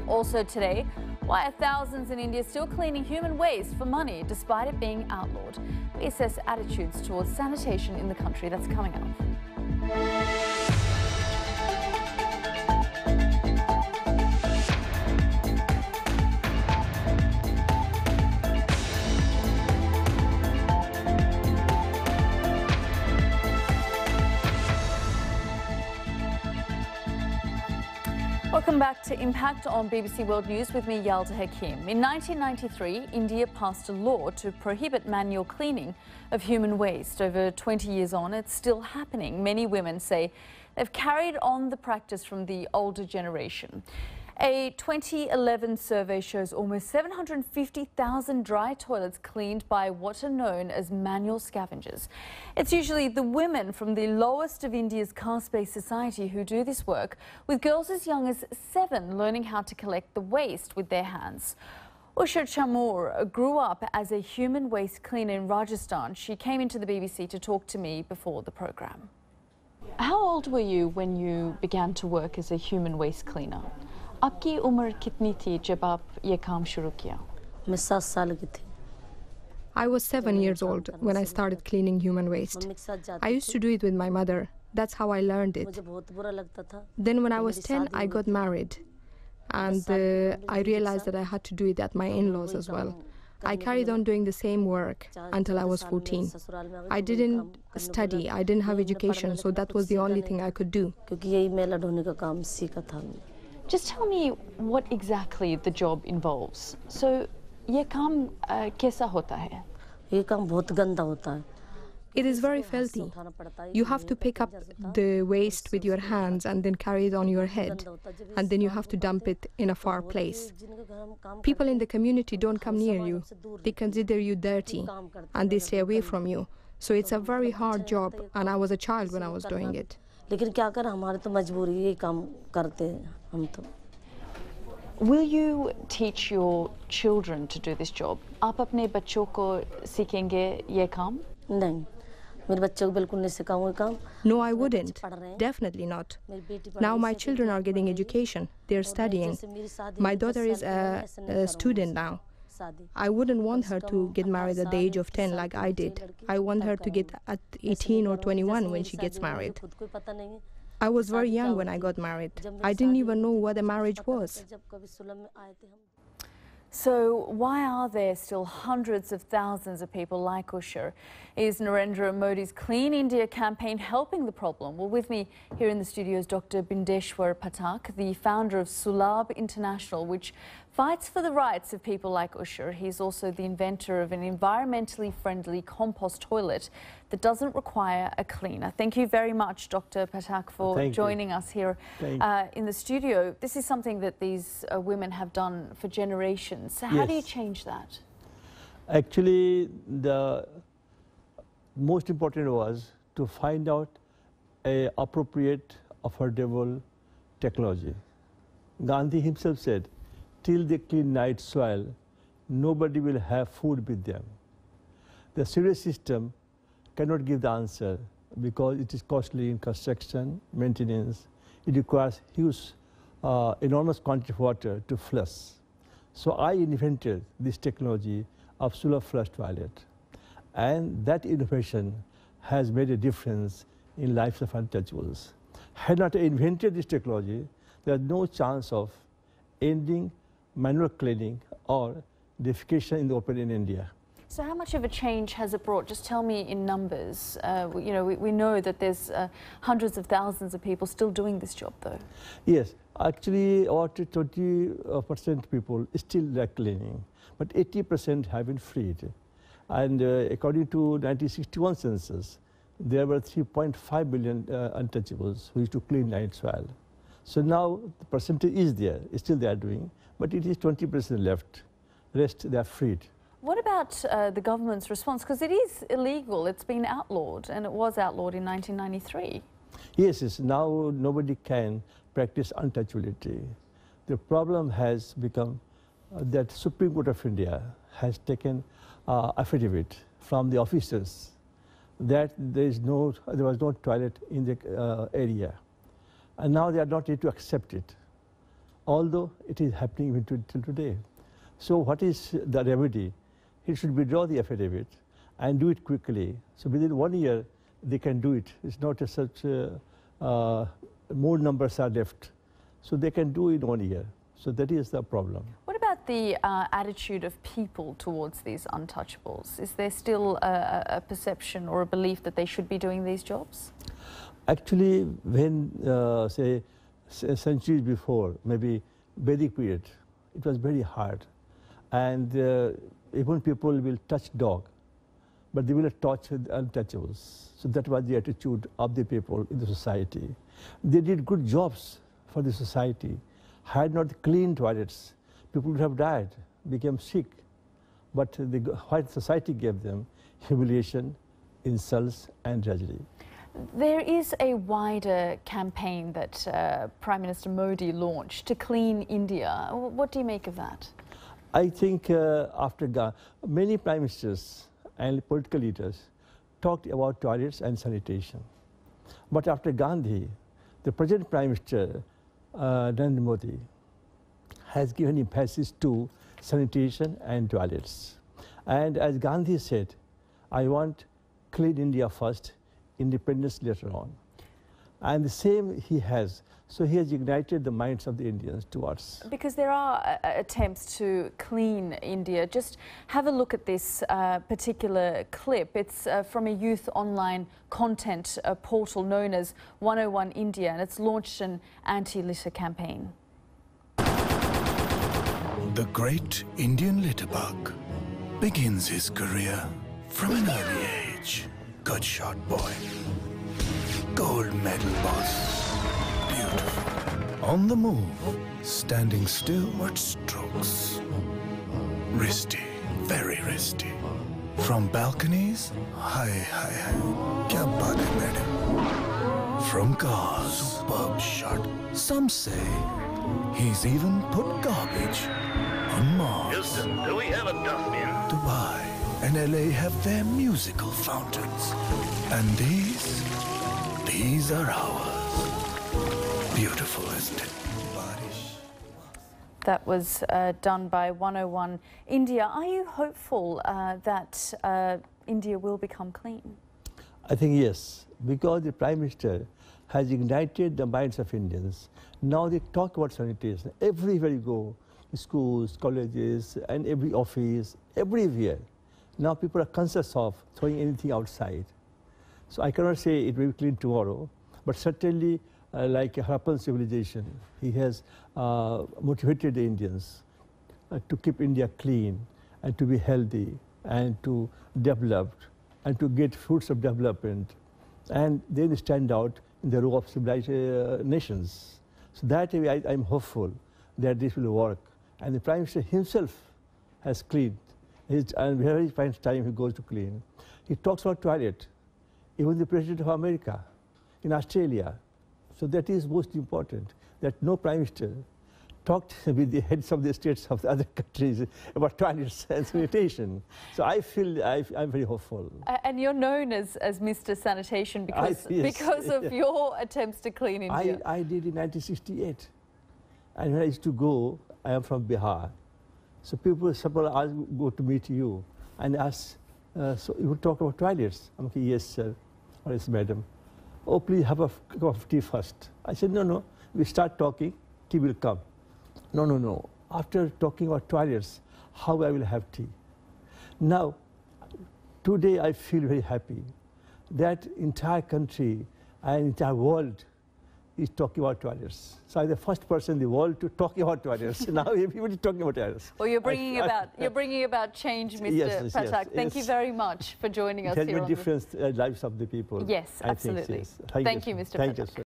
Also today, why are thousands in India still cleaning human waste for money despite it being outlawed? We assess attitudes towards sanitation in the country. That's coming up. Welcome back to Impact on BBC World News with me, Yalda Hakim. In 1993, India passed a law to prohibit manual cleaning of human waste. Over 20 years on, it's still happening. Many women say they've carried on the practice from the older generation. A 2011 survey shows almost 750,000 dry toilets cleaned by what are known as manual scavengers. It's usually the women from the lowest of India's caste-based society who do this work, with girls as young as 7 learning how to collect the waste with their hands. Usha Chamur grew up as a human waste cleaner in Rajasthan. She came into the BBC to talk to me before the programme. How old were you when you began to work as a human waste cleaner? आपकी उम्र कितनी थी जब आप ये काम शुरू किया? मैं 7 साल की थी. I was 7 years old when I started cleaning human waste. I used to do it with my mother. That's how I learned it. Then when I was 10, I got married. And I realized that I had to do it at my in-laws as well. I carried on doing the same work until I was 14. I didn't study, I didn't have education, so that was the only thing I could do. Just tell me what exactly the job involves. So, ये काम कैसा होता है? ये काम बहुत गंदा होता है. It is very filthy. You have to pick up the waste with your hands and then carry it on your head. And then you have to dump it in a far place. People in the community don't come near you. They consider you dirty and they stay away from you. So it's a very hard job, and I was a child when I was doing it. लेकिन क्या कर हमारे तो मजबूरी ये काम करते हैं हम तो. Will you teach your children to do this job? आप अपने बच्चों को सिखाएंगे ये काम? नहीं, मेरे बच्चों को बिल्कुल नहीं सिखाऊंगा काम. No, I wouldn't. Definitely not. Now my children are getting education. They're studying. My daughter is a student now. I wouldn't want her to get married at the age of 10 like I did. I want her to get at 18 or 21 when she gets married. I was very young when I got married. I didn't even know what a marriage was. So why are there still hundreds of thousands of people like Usha? Is Narendra Modi's Clean India campaign helping the problem? Well, with me here in the studio is Dr. Bindeshwar Pathak, the founder of Sulabh International, which fights for the rights of people like Usha. He's also the inventor of an environmentally friendly compost toilet that doesn't require a cleaner. Thank you very much, Dr. Pathak, for joining us here in the studio. This is something that these women have done for generations. So how do you change that? Actually, the most important was to find out an appropriate, affordable technology. Gandhi himself said, till they clean night soil, nobody will have food with them. The sewage system cannot give the answer because it is costly in construction, maintenance. It requires huge, enormous quantity of water to flush. So I invented this technology of Sulabh flush toilet. And that innovation has made a difference in lives of untouchables. Had not I invented this technology, there is no chance of ending manual cleaning or defecation in the open in India. So how much of a change has it brought? Just tell me in numbers. You know, we know that there's hundreds of thousands of people still doing this job, though. Yes, actually about 20% people still lack cleaning, but 80% have been freed. And according to 1961 census, there were 3.5 billion untouchables who used to clean night soil. So now the percentage is there, still they are doing, but it is 20% left. Rest they are freed. What about the government's response? Because it is illegal, it's been outlawed, and it was outlawed in 1993. Yes, now nobody can practice untouchability. The problem has become that Supreme Court of India has taken affidavit from the officers that there was no toilet in the area. And now they are not ready to accept it. although it is happening even till today. So what is the remedy? He should withdraw the affidavit and do it quickly. So within 1 year, they can do it. It's not such more numbers are left. So they can do it in 1 year. So that is the problem. What about the attitude of people towards these untouchables? Is there still a perception or a belief that they should be doing these jobs? Actually, when, say, centuries before, maybe Vedic period, it was very hard. And even people will touch dog, but they will not touch untouchables. So that was the attitude of the people in the society. They did good jobs for the society. Had not clean toilets, people would have died, became sick. But the white society gave them humiliation, insults, and tragedy. There is a wider campaign that Prime Minister Modi launched to clean India. What do you make of that? I think after many prime ministers and political leaders talked about toilets and sanitation. But after Gandhi, the present Prime Minister, Narendra Modi, has given emphasis to sanitation and toilets. And as Gandhi said, I want clean India first, independence later on. And the same he has. So he has ignited the minds of the Indians towards. Because there are attempts to clean India. Just have a look at this particular clip. It's from a youth online content portal known as 101 India, and it's launched an anti-litter campaign. The great Indian litterbug begins his career from an early age. Good shot, boy. Gold medal boss. Beautiful. On the move, standing still, much strokes. Risky, very risky. From balconies, high. Kya baat hai, madam? From cars, superb shot. Some say he's even put garbage on Mars. Houston, do we have a dustbin? Dubai and LA have their musical fountains. And these are ours. Beautiful, isn't it? That was done by 101 India. Are you hopeful that India will become clean? I think yes, because the Prime Minister has ignited the minds of Indians. Now they talk about sanitation. Everywhere you go, schools, colleges, and every office, everywhere. Now people are conscious of throwing anything outside. So I cannot say it will be clean tomorrow, but certainly like Harappan civilization, he has motivated the Indians to keep India clean and to be healthy and to develop and to get fruits of development. And then stand out in the row of civilized nations. So that way I'm hopeful that this will work. And the Prime Minister himself has cleaned. And wherever he finds time, he goes to clean. He talks about toilet. Even the President of America, in Australia. So that is most important, that no Prime Minister talked with the heads of the states of the other countries about toilets and sanitation. So I feel I'm very hopeful. And you're known as Mr. Sanitation because of your attempts to clean India. I did in 1968. And when I used to go, I am from Bihar. So people ask, go to meet you and ask, so you would talk about toilets? I'm like, yes, sir. Or yes, madam. Oh, please have a cup of tea first. I said, no, we start talking, tea will come. No. After talking about toilets, how I will have tea? Now, today I feel very happy that entire country and entire world is talking about toilets. So I'm the first person in the world to talk about toilets. Now everybody is talking about toilets. Well, you're bringing about change, Mr. Pathak. Thank you very much for joining us here. It has made difference lives of the people. Yes, absolutely. Thank you, Mr. Pathak.